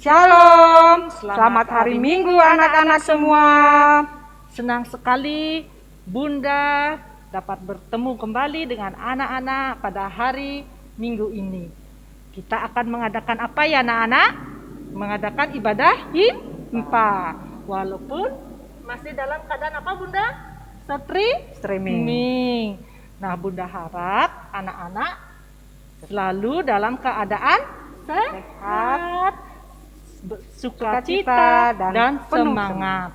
Shalom, selamat hari Minggu anak-anak semua. Senang sekali Bunda dapat bertemu kembali dengan anak-anak pada hari Minggu ini. Kita akan mengadakan apa ya anak-anak? Mengadakan ibadah himpa. Walaupun masih dalam keadaan apa Bunda? Streaming. Nah Bunda harap anak-anak selalu dalam keadaan sehat, sukacita dan semangat.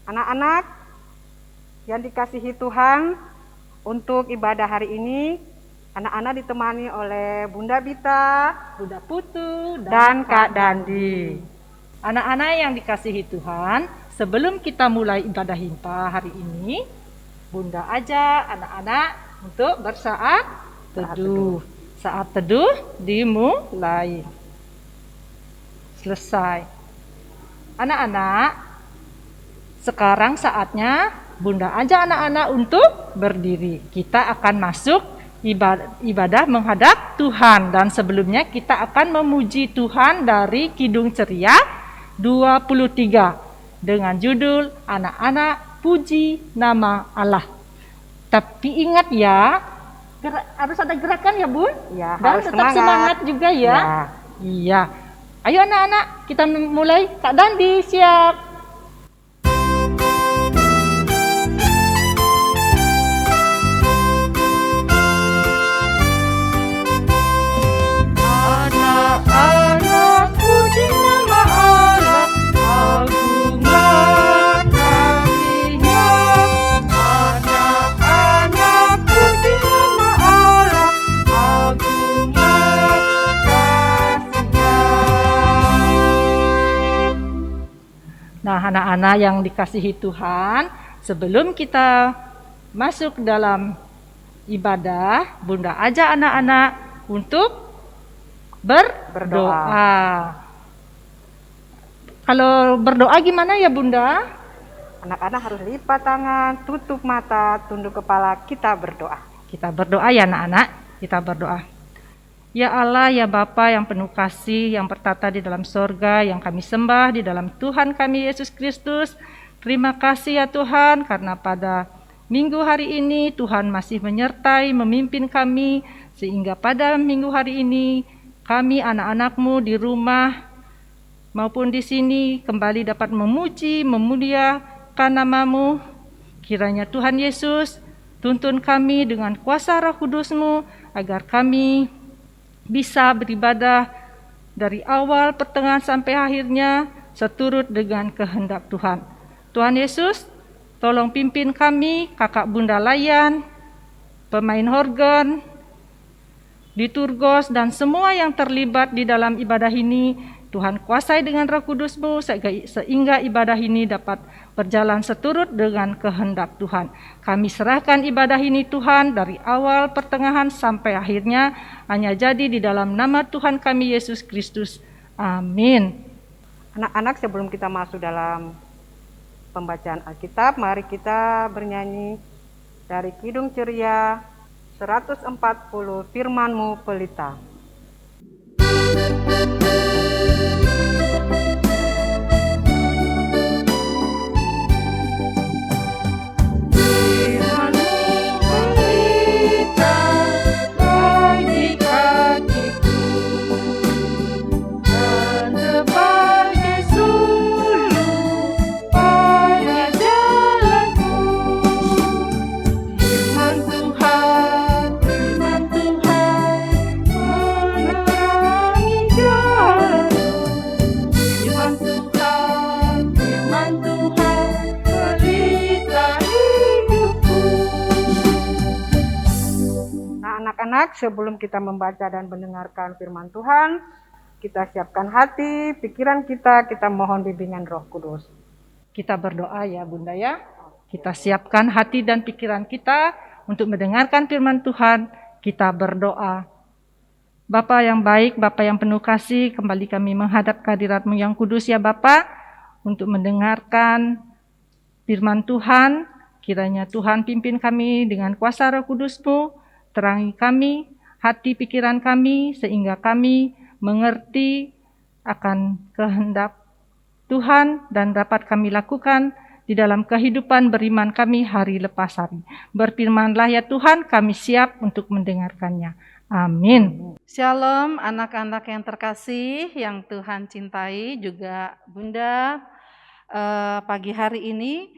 Anak-anak yang dikasihi Tuhan, untuk ibadah hari ini anak-anak ditemani oleh Bunda Bita, Bunda Putu, dan Kak Dandi. Anak-anak yang dikasihi Tuhan, sebelum kita mulai ibadah himpa hari ini, Bunda ajak anak-anak untuk bersaat teduh. Saat teduh dimulai. Selesai. Anak-anak, sekarang saatnya Bunda ajak anak-anak untuk berdiri. Kita akan masuk ibadah menghadap Tuhan. Dan sebelumnya kita akan memuji Tuhan dari Kidung Ceria 23 dengan judul Anak-anak Puji Nama Allah. Tapi ingat ya, harus ada gerakan ya Bun? Ya, dan harus tetap semangat juga ya. Iya. Ayo anak-anak, kita mulai. Kak Dandi siap. Anak-anak puji nama Allah, agungan kasih-Nya. Anak-anak puji nama Allah, agungan kasih-Nya. Nah, anak-anak yang dikasihi Tuhan, sebelum kita masuk dalam ibadah, Bunda ajak anak-anak untuk berdoa. Kalau berdoa gimana ya Bunda? Anak-anak harus lipat tangan, tutup mata, tunduk kepala, kita berdoa. Kita berdoa ya anak-anak, kita berdoa. Ya Allah, ya Bapa yang penuh kasih, yang bertata di dalam sorga, yang kami sembah di dalam Tuhan kami Yesus Kristus. Terima kasih ya Tuhan, karena pada minggu hari ini Tuhan masih menyertai, memimpin kami, sehingga pada minggu hari ini kami anak-anak-Mu di rumah maupun di sini kembali dapat memuji, memuliakan nama-Mu. Kiranya Tuhan Yesus tuntun kami dengan kuasa Roh Kudus-Mu agar kami bisa beribadah dari awal, pertengahan sampai akhirnya seturut dengan kehendak Tuhan. Tuhan Yesus, tolong pimpin kami, kakak Bunda Layan, pemain organ, liturgos dan semua yang terlibat di dalam ibadah ini, Tuhan kuasai dengan Roh Kudus-Mu sehingga ibadah ini dapat berjalan seturut dengan kehendak Tuhan. Kami serahkan ibadah ini Tuhan dari awal, pertengahan sampai akhirnya hanya jadi di dalam nama Tuhan kami Yesus Kristus. Amin. Anak-anak, sebelum kita masuk dalam pembacaan Alkitab, mari kita bernyanyi dari Kidung Ceria 140 Firman-Mu Pelita. Anak-anak, sebelum kita membaca dan mendengarkan firman Tuhan, kita siapkan hati, pikiran kita mohon bimbingan Roh Kudus. Kita berdoa ya Bunda ya. Kita siapkan hati dan pikiran kita untuk mendengarkan firman Tuhan. Kita berdoa. Bapa yang baik, Bapa yang penuh kasih, kembali kami menghadap kehadirat-Mu yang kudus ya Bapa, untuk mendengarkan firman Tuhan. Kiranya Tuhan pimpin kami dengan kuasa Roh Kudus-Mu, terangi kami hati pikiran kami sehingga kami mengerti akan kehendak Tuhan dan dapat kami lakukan di dalam kehidupan beriman kami hari lepas hari. Berfirmanlah ya Tuhan, kami siap untuk mendengarkannya. Amin. Shalom anak-anak yang terkasih, yang Tuhan cintai, juga Bunda. Pagi hari ini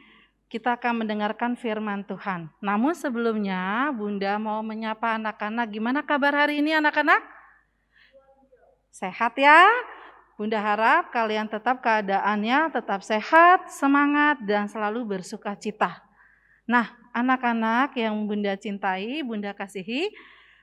kita akan mendengarkan firman Tuhan. Namun sebelumnya Bunda mau menyapa anak-anak. Gimana kabar hari ini anak-anak? Sehat ya? Bunda harap kalian tetap keadaannya tetap sehat, semangat, dan selalu bersuka cita. Nah, anak-anak yang Bunda cintai, Bunda kasihi,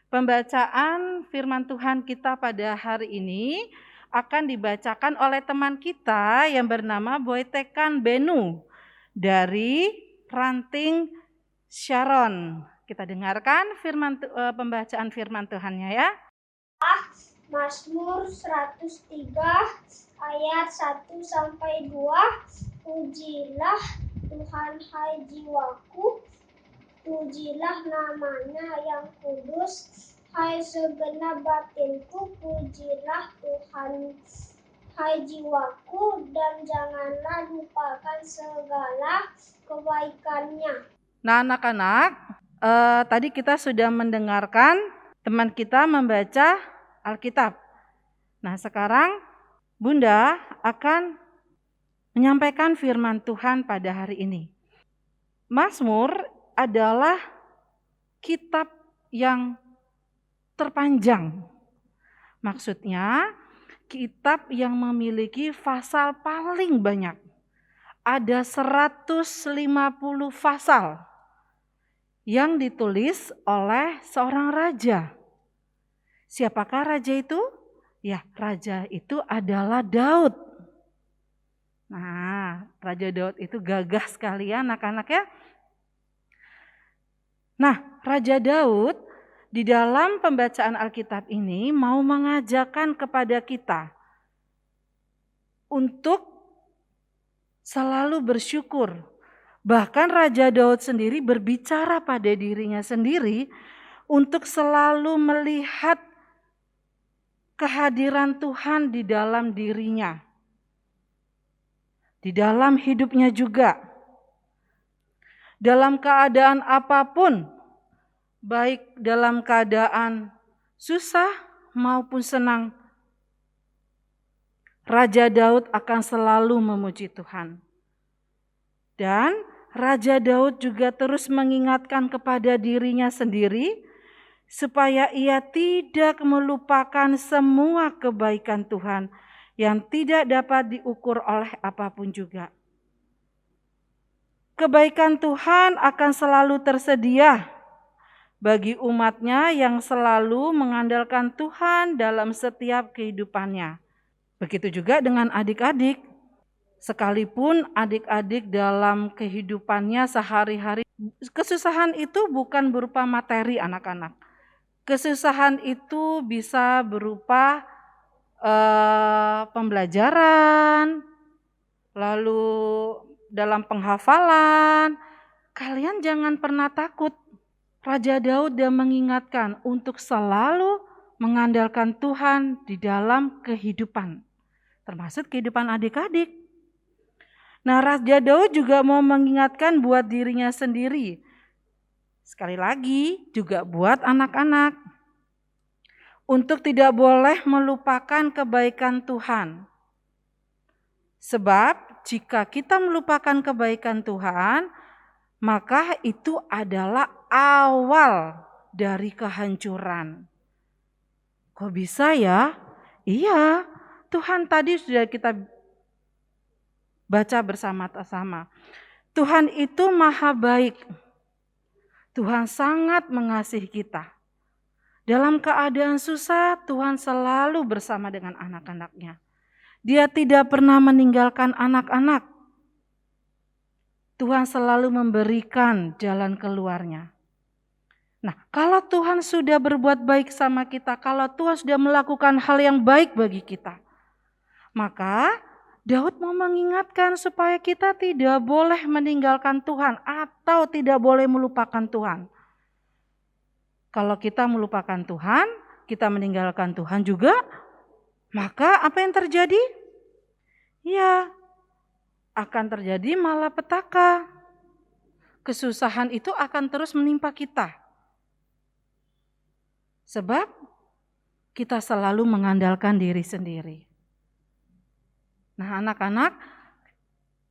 pembacaan firman Tuhan kita pada hari ini akan dibacakan oleh teman kita yang bernama Boytekan Benu dari Ranting Sharon. Kita dengarkan pembacaan firman Tuhannya ya. Mazmur 103 ayat 1-2. Pujilah Tuhan hai jiwaku, pujilah namanya yang kudus, hai segenap batinku, pujilah Tuhan hai jiwaku, dan janganlah lupakan segala kebaikannya. Nah anak-anak, tadi kita sudah mendengarkan teman kita membaca Alkitab. Nah sekarang Bunda akan menyampaikan firman Tuhan pada hari ini. Mazmur adalah kitab yang terpanjang. Maksudnya kitab yang memiliki pasal paling banyak. Ada 150 pasal yang ditulis oleh seorang raja. Siapakah raja itu? Ya, raja itu adalah Daud. Nah, Raja Daud itu gagah sekali ya anak-anak ya. Nah, Raja Daud di dalam pembacaan Alkitab ini mau mengajarkan kepada kita untuk selalu bersyukur. Bahkan Raja Daud sendiri berbicara pada dirinya sendiri untuk selalu melihat kehadiran Tuhan di dalam dirinya, di dalam hidupnya juga. Dalam keadaan apapun, baik dalam keadaan susah maupun senang, Raja Daud akan selalu memuji Tuhan. Dan Raja Daud juga terus mengingatkan kepada dirinya sendiri supaya ia tidak melupakan semua kebaikan Tuhan yang tidak dapat diukur oleh apapun juga. Kebaikan Tuhan akan selalu tersedia bagi umatnya yang selalu mengandalkan Tuhan dalam setiap kehidupannya. Begitu juga dengan adik-adik. Sekalipun adik-adik dalam kehidupannya sehari-hari, kesusahan itu bukan berupa materi anak-anak. Kesusahan itu bisa berupa pembelajaran, lalu dalam penghafalan. Kalian jangan pernah takut. Raja Daud dia mengingatkan untuk selalu mengandalkan Tuhan di dalam kehidupan, termasuk kehidupan adik-adik. Nah, Raja Daud juga mau mengingatkan buat dirinya sendiri. Sekali lagi juga buat anak-anak. Untuk tidak boleh melupakan kebaikan Tuhan. Sebab jika kita melupakan kebaikan Tuhan, maka itu adalah awal dari kehancuran. Kok bisa ya? Iya, Tuhan tadi sudah kita baca bersama-sama. Tuhan itu maha baik. Tuhan sangat mengasihi kita. Dalam keadaan susah, Tuhan selalu bersama dengan anak-anaknya. Dia tidak pernah meninggalkan anak-anak. Tuhan selalu memberikan jalan keluarnya. Nah, kalau Tuhan sudah berbuat baik sama kita, kalau Tuhan sudah melakukan hal yang baik bagi kita, maka Daud mau mengingatkan supaya kita tidak boleh meninggalkan Tuhan atau tidak boleh melupakan Tuhan. Kalau kita melupakan Tuhan, kita meninggalkan Tuhan juga, maka apa yang terjadi? Ya, akan terjadi malapetaka. Kesusahan itu akan terus menimpa kita. Sebab kita selalu mengandalkan diri sendiri. Nah, anak-anak,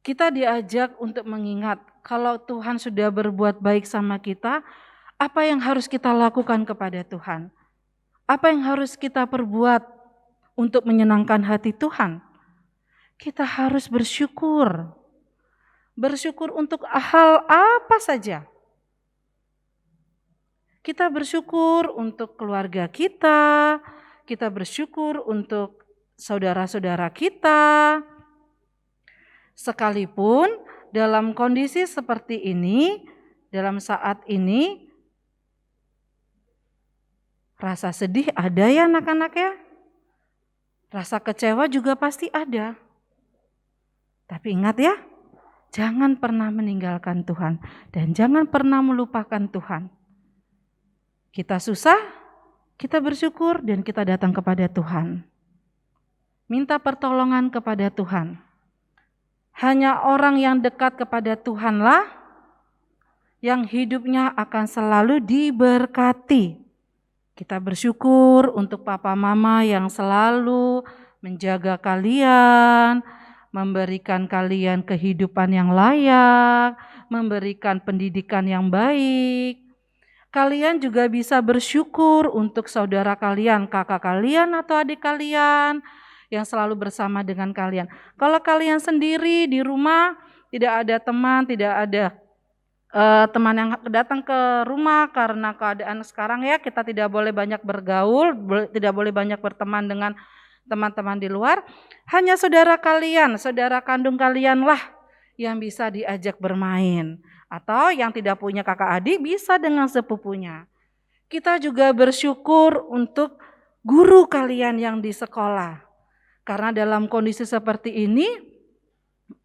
kita diajak untuk mengingat kalau Tuhan sudah berbuat baik sama kita, apa yang harus kita lakukan kepada Tuhan? Apa yang harus kita perbuat untuk menyenangkan hati Tuhan? Kita harus bersyukur. Bersyukur untuk hal apa saja. Kita bersyukur untuk keluarga kita bersyukur untuk saudara-saudara kita. Sekalipun dalam kondisi seperti ini, dalam saat ini, rasa sedih ada ya anak-anak ya. Rasa kecewa juga pasti ada. Tapi ingat ya, jangan pernah meninggalkan Tuhan dan jangan pernah melupakan Tuhan. Kita susah, kita bersyukur dan kita datang kepada Tuhan. Minta pertolongan kepada Tuhan. Hanya orang yang dekat kepada Tuhanlah yang hidupnya akan selalu diberkati. Kita bersyukur untuk papa mama yang selalu menjaga kalian, memberikan kalian kehidupan yang layak, memberikan pendidikan yang baik. Kalian juga bisa bersyukur untuk saudara kalian, kakak kalian atau adik kalian yang selalu bersama dengan kalian. Kalau kalian sendiri di rumah, tidak ada teman, tidak ada teman yang datang ke rumah karena keadaan sekarang ya, kita tidak boleh banyak bergaul, tidak boleh banyak berteman dengan teman-teman di luar. Hanya saudara kalian, saudara kandung kalianlah yang bisa diajak bermain. Atau yang tidak punya kakak adik bisa dengan sepupunya. Kita juga bersyukur untuk guru kalian yang di sekolah. Karena dalam kondisi seperti ini,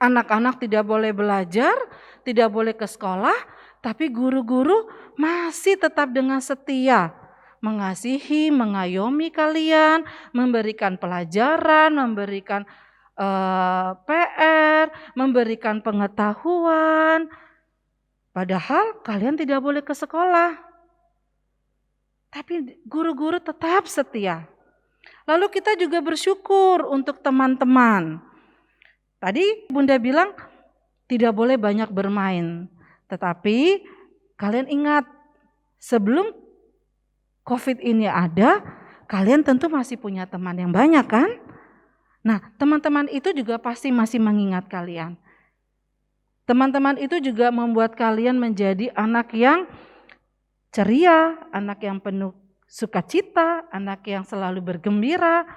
anak-anak tidak boleh belajar, tidak boleh ke sekolah, tapi guru-guru masih tetap dengan setia mengasihi, mengayomi kalian, memberikan pelajaran, memberikan PR, memberikan pengetahuan. Padahal kalian tidak boleh ke sekolah. Tapi guru-guru tetap setia. Lalu kita juga bersyukur untuk teman-teman. Tadi Bunda bilang tidak boleh banyak bermain. Tetapi kalian ingat, sebelum COVID ini ada, kalian tentu masih punya teman yang banyak kan? Nah, teman-teman itu juga pasti masih mengingat kalian. Teman-teman itu juga membuat kalian menjadi anak yang ceria, anak yang penuh sukacita, anak yang selalu bergembira.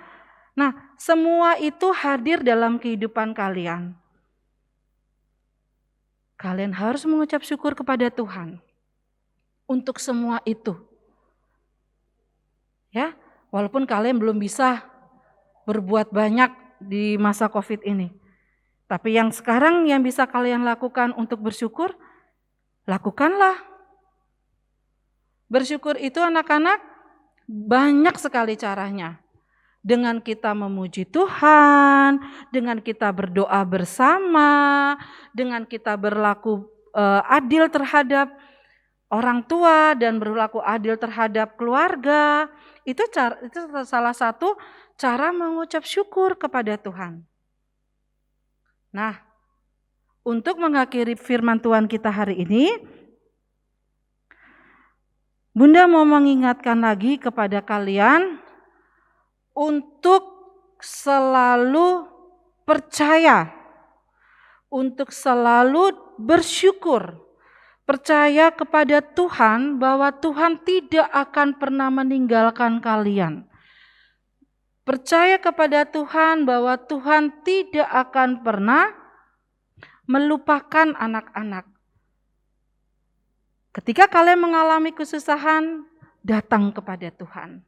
Nah, semua itu hadir dalam kehidupan kalian. Kalian harus mengucap syukur kepada Tuhan untuk semua itu. Ya, walaupun kalian belum bisa berbuat banyak di masa COVID ini. Tapi yang sekarang yang bisa kalian lakukan untuk bersyukur, lakukanlah. Bersyukur itu anak-anak banyak sekali caranya. Dengan kita memuji Tuhan, dengan kita berdoa bersama, dengan kita berlaku adil terhadap orang tua dan berlaku adil terhadap keluarga. Itu salah satu cara mengucap syukur kepada Tuhan. Nah, untuk mengakhiri firman Tuhan kita hari ini, Bunda mau mengingatkan lagi kepada kalian untuk selalu percaya, untuk selalu bersyukur, percaya kepada Tuhan bahwa Tuhan tidak akan pernah meninggalkan kalian. Percaya kepada Tuhan bahwa Tuhan tidak akan pernah melupakan anak-anak. Ketika kalian mengalami kesusahan, datang kepada Tuhan.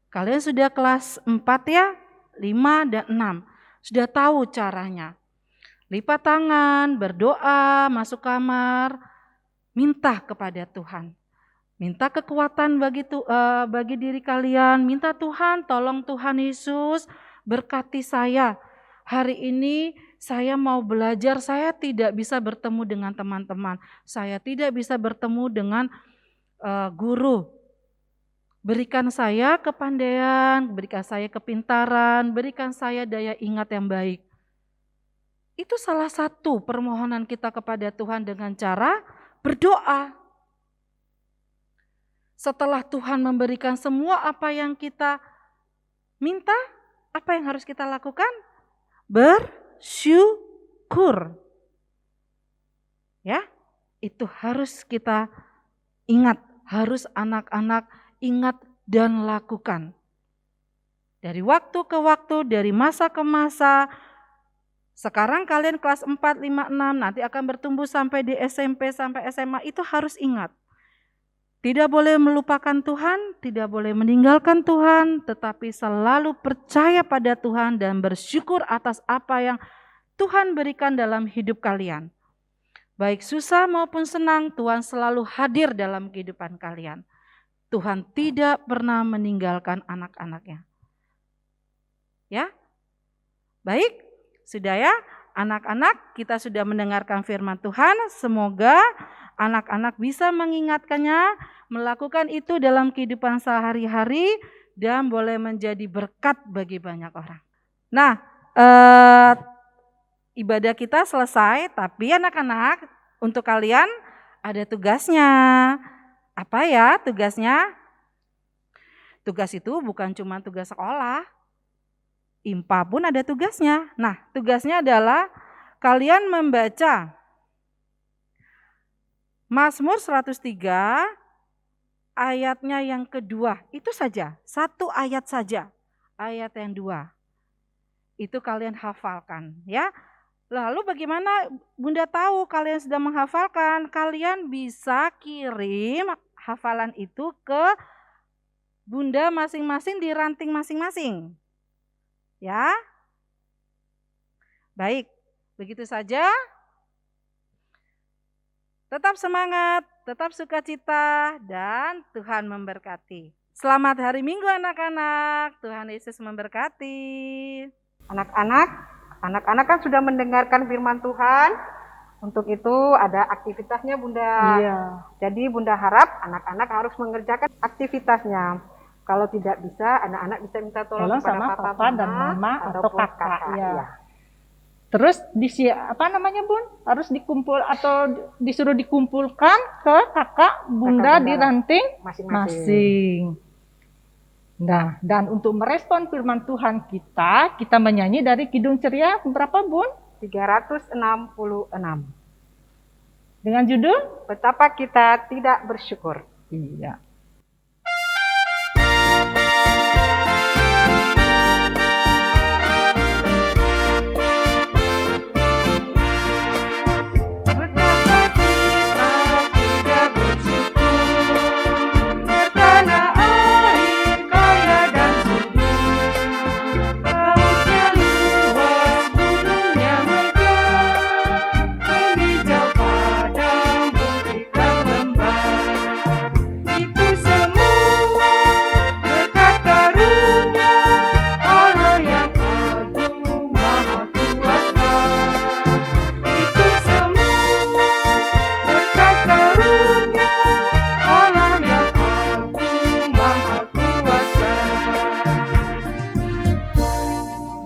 Kalian sudah kelas 4 ya, 5 dan 6. Sudah tahu caranya. Lipat tangan, berdoa, masuk kamar, minta kepada Tuhan. Minta kekuatan bagi diri kalian. Minta Tuhan, tolong Tuhan Yesus berkati saya. Hari ini saya mau belajar, saya tidak bisa bertemu dengan teman-teman. Saya tidak bisa bertemu dengan guru. Berikan saya kepandaian, berikan saya kepintaran, berikan saya daya ingat yang baik. Itu salah satu permohonan kita kepada Tuhan dengan cara berdoa. Setelah Tuhan memberikan semua apa yang kita minta, apa yang harus kita lakukan? Bersyukur. Ya, itu harus kita ingat, harus anak-anak ingat dan lakukan. Dari waktu ke waktu, dari masa ke masa. Sekarang kalian kelas 4, 5, 6, nanti akan bertumbuh sampai di SMP, sampai SMA, itu harus ingat. Tidak boleh melupakan Tuhan, tidak boleh meninggalkan Tuhan, tetapi selalu percaya pada Tuhan dan bersyukur atas apa yang Tuhan berikan dalam hidup kalian. Baik susah maupun senang, Tuhan selalu hadir dalam kehidupan kalian. Tuhan tidak pernah meninggalkan anak-anaknya. Ya, baik, sudah ya, anak-anak, kita sudah mendengarkan firman Tuhan. Semoga anak-anak bisa mengingatkannya, melakukan itu dalam kehidupan sehari-hari dan boleh menjadi berkat bagi banyak orang. Nah, ibadah kita selesai, tapi anak-anak, untuk kalian ada tugasnya. Apa ya tugasnya? Tugas itu bukan cuma tugas sekolah. IMPA pun ada tugasnya. Nah, tugasnya adalah kalian membaca Mazmur 103 ayatnya yang kedua, itu saja, satu ayat saja, ayat yang 2. Itu kalian hafalkan ya. Lalu bagaimana Bunda tahu kalian sudah menghafalkan? Kalian bisa kirim hafalan itu ke Bunda masing-masing di ranting masing-masing. Ya. Baik, begitu saja. Tetap semangat, tetap sukacita, dan Tuhan memberkati. Selamat hari Minggu anak-anak, Tuhan Yesus memberkati. Anak-anak kan sudah mendengarkan firman Tuhan. Untuk itu ada aktivitasnya Bunda. Iya. Jadi Bunda harap anak-anak harus mengerjakan aktivitasnya. Kalau tidak bisa, anak-anak bisa minta tolong kepada sama papa dan mama atau kakak. Ya. Ya. Terus Bun? Harus dikumpul atau disuruh dikumpulkan ke kakak Bunda di ranting masing-masing. Nah, dan untuk merespon firman Tuhan kita menyanyi dari Kidung Ceria berapa Bun? 366. Dengan judul Betapa Kita Tidak Bersyukur. Iya.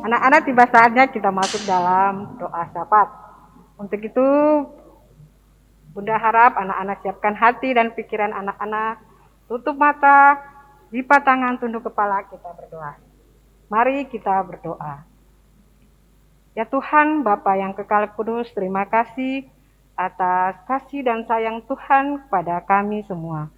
Anak-anak, tiba saatnya kita masuk dalam doa syafaat. Untuk itu, Bunda harap anak-anak siapkan hati dan pikiran anak-anak, tutup mata, lipat tangan, tunduk kepala, kita berdoa. Mari kita berdoa. Ya Tuhan, Bapa yang kekal kudus, terima kasih atas kasih dan sayang Tuhan kepada kami semua.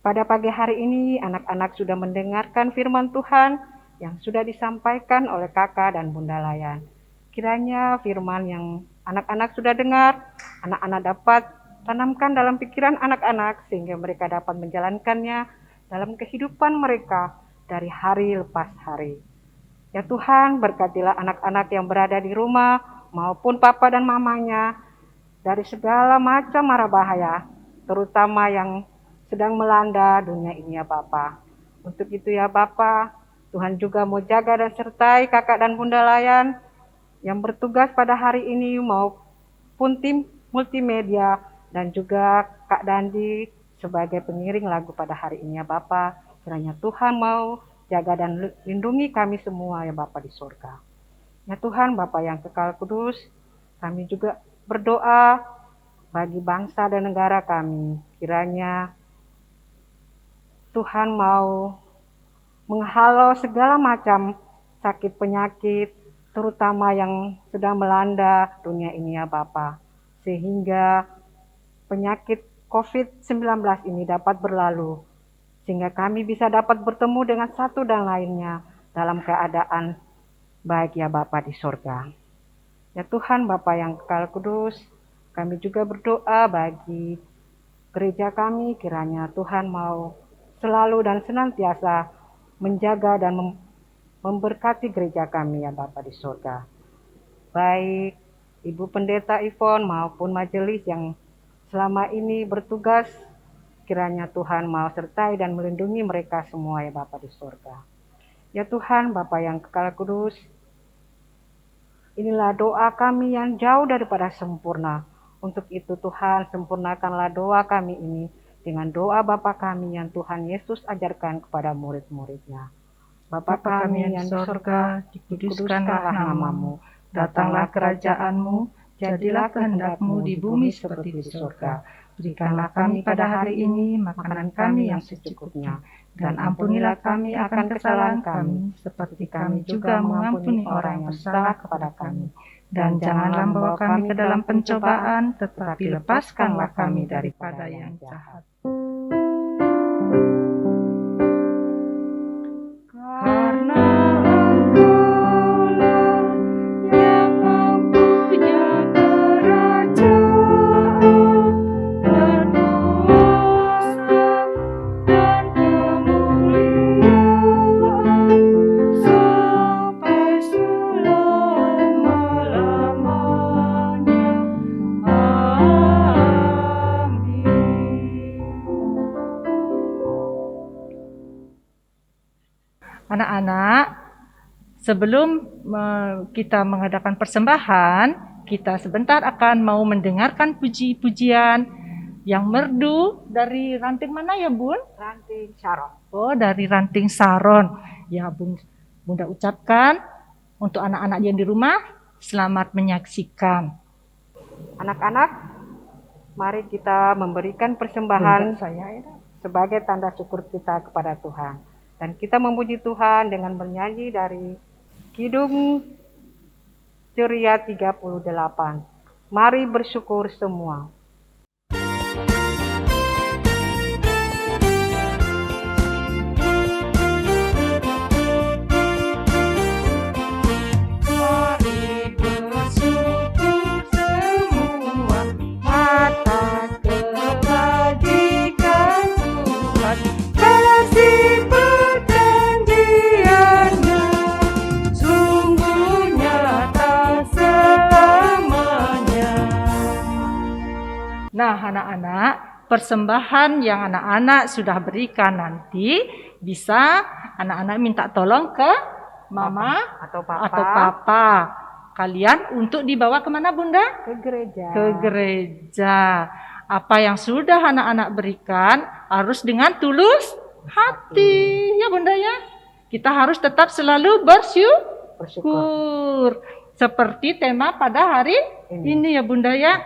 Pada pagi hari ini, anak-anak sudah mendengarkan firman Tuhan yang sudah disampaikan oleh kakak dan Bunda Layan. Kiranya firman yang anak-anak sudah dengar, anak-anak dapat tanamkan dalam pikiran anak-anak sehingga mereka dapat menjalankannya dalam kehidupan mereka dari hari lepas hari. Ya Tuhan, berkatilah anak-anak yang berada di rumah maupun papa dan mamanya dari segala macam mara bahaya, terutama yang sedang melanda dunia ini ya Bapa. Untuk itu ya Bapa, Tuhan juga mau jaga dan sertai kakak dan bunda Layan yang bertugas pada hari ini maupun tim multimedia dan juga Kak Dandi sebagai pengiring lagu pada hari ini ya Bapa. Kiranya Tuhan mau jaga dan lindungi kami semua ya Bapa di surga. Ya Tuhan Bapa yang kekal kudus, kami juga berdoa bagi bangsa dan negara kami. Kiranya Tuhan mau menghalau segala macam sakit penyakit, terutama yang sedang melanda dunia ini ya Bapa. Sehingga penyakit COVID-19 ini dapat berlalu. Sehingga kami bisa dapat bertemu dengan satu dan lainnya dalam keadaan baik ya Bapa di surga. Ya Tuhan Bapa yang kekal kudus, kami juga berdoa bagi gereja kami, kiranya Tuhan mau selalu dan senantiasa menjaga dan memberkati gereja kami ya Bapa di surga. Baik Ibu Pendeta Ivon maupun majelis yang selama ini bertugas, kiranya Tuhan mau sertai dan melindungi mereka semua ya Bapa di surga. Ya Tuhan Bapa yang kekal kudus, inilah doa kami yang jauh daripada sempurna. Untuk itu Tuhan, sempurnakanlah doa kami ini dengan doa Bapa kami yang Tuhan Yesus ajarkan kepada murid-muridnya. Bapa kami yang di surga, dikuduskanlah namamu, datanglah kerajaanmu, jadilah kehendakmu di bumi seperti di surga. Berikanlah kami pada hari ini makanan kami yang secukupnya, dan ampunilah kami akan kesalahan kami, seperti kami juga mengampuni orang yang bersalah kepada kami. Dan janganlah membawa kami ke dalam pencobaan, tetapi lepaskanlah kami daripada yang jahat. Karena Engkaulah yang mempunyai kerajaan dan kuasa dan kemuliaan sampai selama-lamanya. Amin. Anak-anak, sebelum kita mengadakan persembahan, kita sebentar akan mau mendengarkan puji-pujian yang merdu dari ranting mana ya Bun? Ranting Sharon. Oh, dari ranting Saron. Ya Bunda ucapkan untuk anak-anak yang di rumah, selamat menyaksikan. Anak-anak, mari kita memberikan persembahan Saya sebagai tanda syukur kita kepada Tuhan. Dan kita memuji Tuhan dengan bernyanyi dari Kidung Ceria 38. Mari bersyukur semua. Mari bersyukur semua atas kebajikan Tuhan. Kasih perjanjiannya sungguh nyata selamanya. Nah anak-anak, persembahan yang anak-anak sudah berikan nanti bisa anak-anak minta tolong ke Mama atau atau Papa kalian untuk dibawa kemana Bunda? ke gereja. Ke gereja. Apa yang sudah anak-anak berikan harus dengan tulus hati. Ya Bunda ya. Kita harus tetap selalu bersyukur. Seperti tema pada hari ini ya Bunda ya.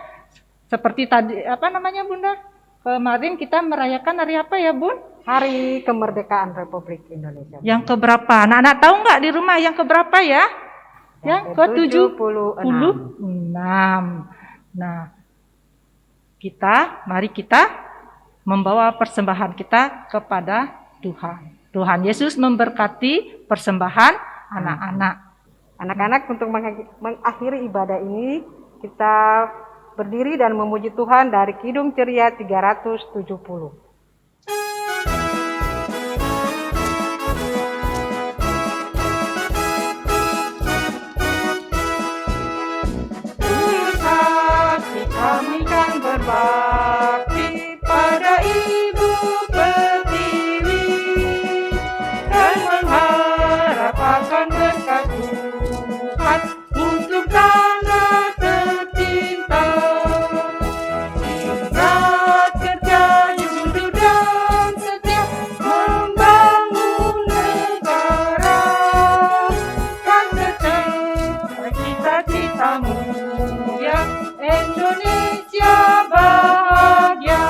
Seperti tadi apa namanya Bunda? Kemarin kita merayakan hari apa ya Bun? Hari Kemerdekaan Republik Indonesia. Yang keberapa? Anak-anak tahu nggak di rumah yang keberapa ya? Yang ke-76. Nah, mari kita membawa persembahan kita kepada Tuhan. Tuhan Yesus memberkati persembahan anak-anak. Anak-anak, untuk mengakhiri ibadah ini, kita berdiri dan memuji Tuhan dari Kidung Ceria 370. Kami kan berbakti pada Ibu Indonesia bahagia.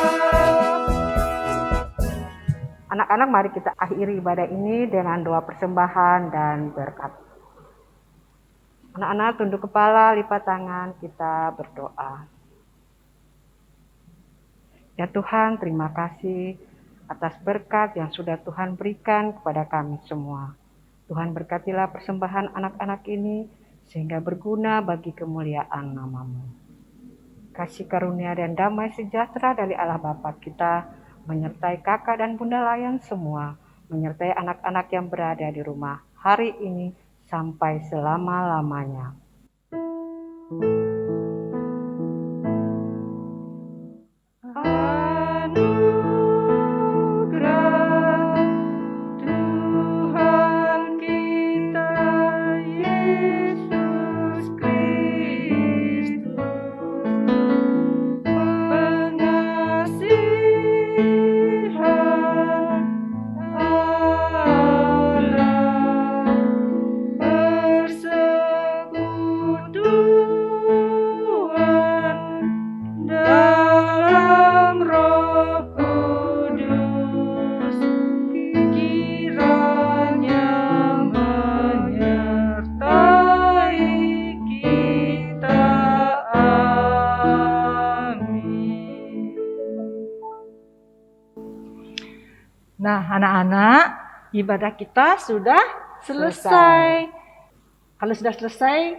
Anak-anak, mari kita akhiri ibadah ini dengan doa persembahan dan berkat. Anak-anak, tunduk kepala, lipat tangan, kita berdoa. Ya Tuhan, terima kasih atas berkat yang sudah Tuhan berikan kepada kami semua. Tuhan, berkatilah persembahan anak-anak ini sehingga berguna bagi kemuliaan nama-Mu. Kasih karunia dan damai sejahtera dari Allah Bapa kita menyertai kakak dan bunda layan semua, menyertai anak-anak yang berada di rumah hari ini sampai selama-lamanya. Nah, anak-anak, ibadah kita sudah selesai. Kalau sudah selesai,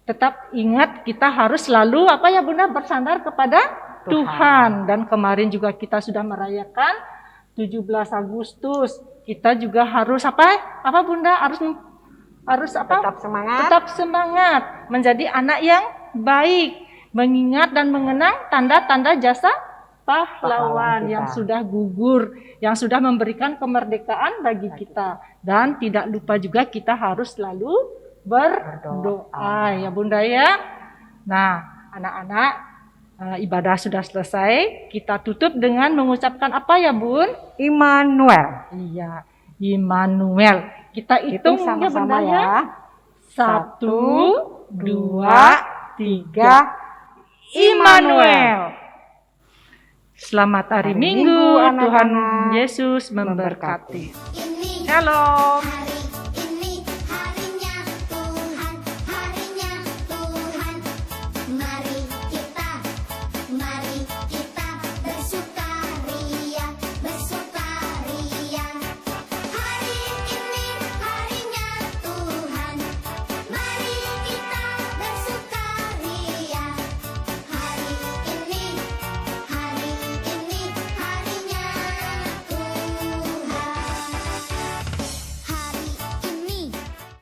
tetap ingat kita harus selalu apa ya Bunda, bersandar kepada Tuhan. Dan kemarin juga kita sudah merayakan 17 Agustus. Kita juga harus apa Bunda? Harus apa? Tetap semangat. Tetap semangat menjadi anak yang baik, mengingat dan mengenang tanda-tanda jasa pahlawan yang sudah gugur, yang sudah memberikan kemerdekaan bagi kita. Dan tidak lupa juga kita harus selalu berdoa ya Bunda ya. Nah, anak-anak, ibadah sudah selesai. Kita tutup dengan mengucapkan apa ya Bun? Immanuel. Iya, Immanuel. Kita hitung ya Bunda ya. 1, 2, 3. Immanuel. Selamat hari Minggu, Tuhan Yesus memberkati. Shalom.